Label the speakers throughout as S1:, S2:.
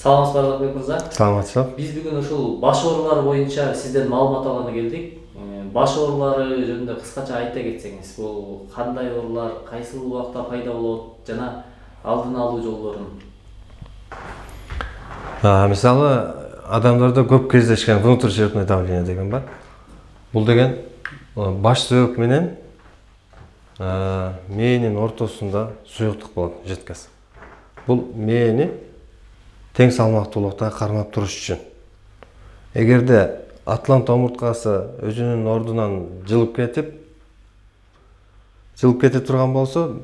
S1: Саламатсызбы Ардакбек мырза.
S2: Саламатсызбы.
S1: Биз бүгүн ушул баш оорулар боюнча сизден маалымат алганы келдик. Баш оорулары жөнүндө кыскача айта кетсеңиз, бул кандай оорулар, кайсыл убакта пайда болот жана алдын алуу жолдорун.
S2: Мисалы, адамдарда көп кездешкен внутричерепное давление деген бар. Бул деген баш сөөк менен мээнин ортосунда суюктук болот, жеткез. Бул мээни тең салмактуулукта кармап туруш үчүн. Эгерде атлант омурткасы өзүнүн ордунан жылып кетип турган болсо,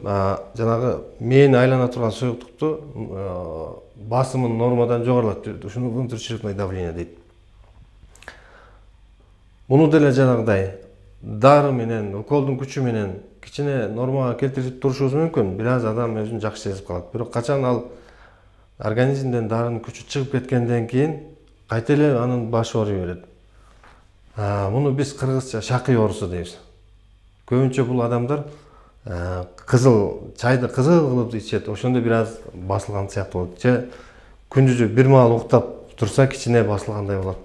S2: жанагы мээни айлана турган суюктукту басымын нормадан жогорулатып, ушуну внутричерепное давление дейт. Муну деле жанагыдай дары менен, уколдун күчү менен кичине нормага келтирип турушубуз мүмкүн. Бир аз адам өзүн жакшы сезип калат. Бирок качан ал организмден дарынын күчү чыгып кеткенден кийин кайта эле анын башы ооруй берет. Муну биз кыргызча шакый оорусу дейбиз. Көбүнчө бул адамдар кызыл чайды кызыл кылып ичет, ошондо бир аз басылган сыяктуу болот. Же күндүзү бир маал уктап турса кичине басылгандай болот.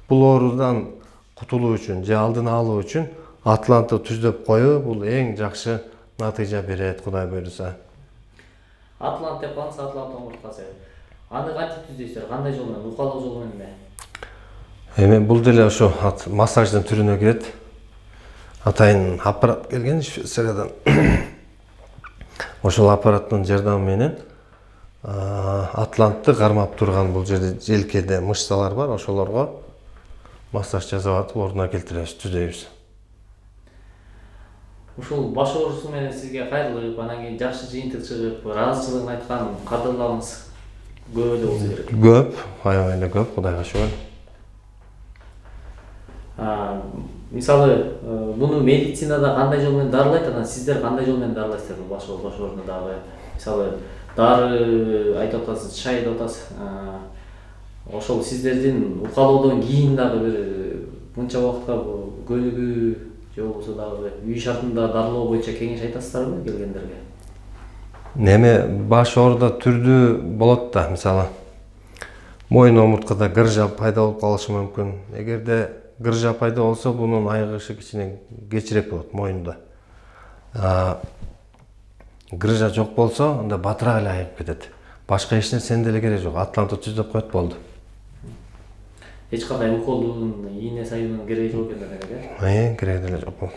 S2: Бул оорудан кутулуу үчүн же алдын алуу үчүн атлантты түздөп коюу бул эң жакшы натыйжа берет, Кудай буйруса.
S1: Атлант деп калса, атлант омурткасы. Аны кантип түзөйсүздөр? Кандай жол менен? Укалоо жолу мененби?
S2: Эми бул деле ошо массаждын түрүнө кирет. Атайын аппарат келген Швейцариядан. Ошол аппараттын жардамы менен атлантты кармап турган бул жерде желкеде мышцалар бар, ошолорго массаж жасап атып ордуна келтиребиз, түзөйбүз.
S1: Ушул баш оорусу менен сизге кайрылып, анан кийин жакшы жыйынтык чыгып, ыраазычылыгын айткан кадырларыңыз көп эле болсо керек.
S2: Көп, аябай эле көп, Кудайга шүгүр.
S1: Мисалы, муну медицинада кандай жол менен дарылайт, анан сиздер кандай жол менен дарылайсыздар бул баш ооруна дагы? Мисалы, дары айтып атасыз, чай деп атасыз. Ошол сиздердин укалоодон кийин дагы бир мынча убакытка көнүгүү же болбосо дагы үй шартында дарылоо боюнча кеңеш айтасыздарбы келгендерге?
S2: Эми баш ооруда түрдүү болот да, мисалы моюн омурткада гыржа пайда болуп калышы мүмкүн. Эгерде гыржа пайда болсо, бунун айыгышы кичине кечирээк болот моюнда. Гыржа жок болсо, анда батыраак эле айыгып кетет. Башка эч нерсенин деле кереги жок. Атлантты түздөп коет болду.
S1: Эч кандай уколдун, ийне сайынын кереги жок экен деле,
S2: Кереги деле жок болот.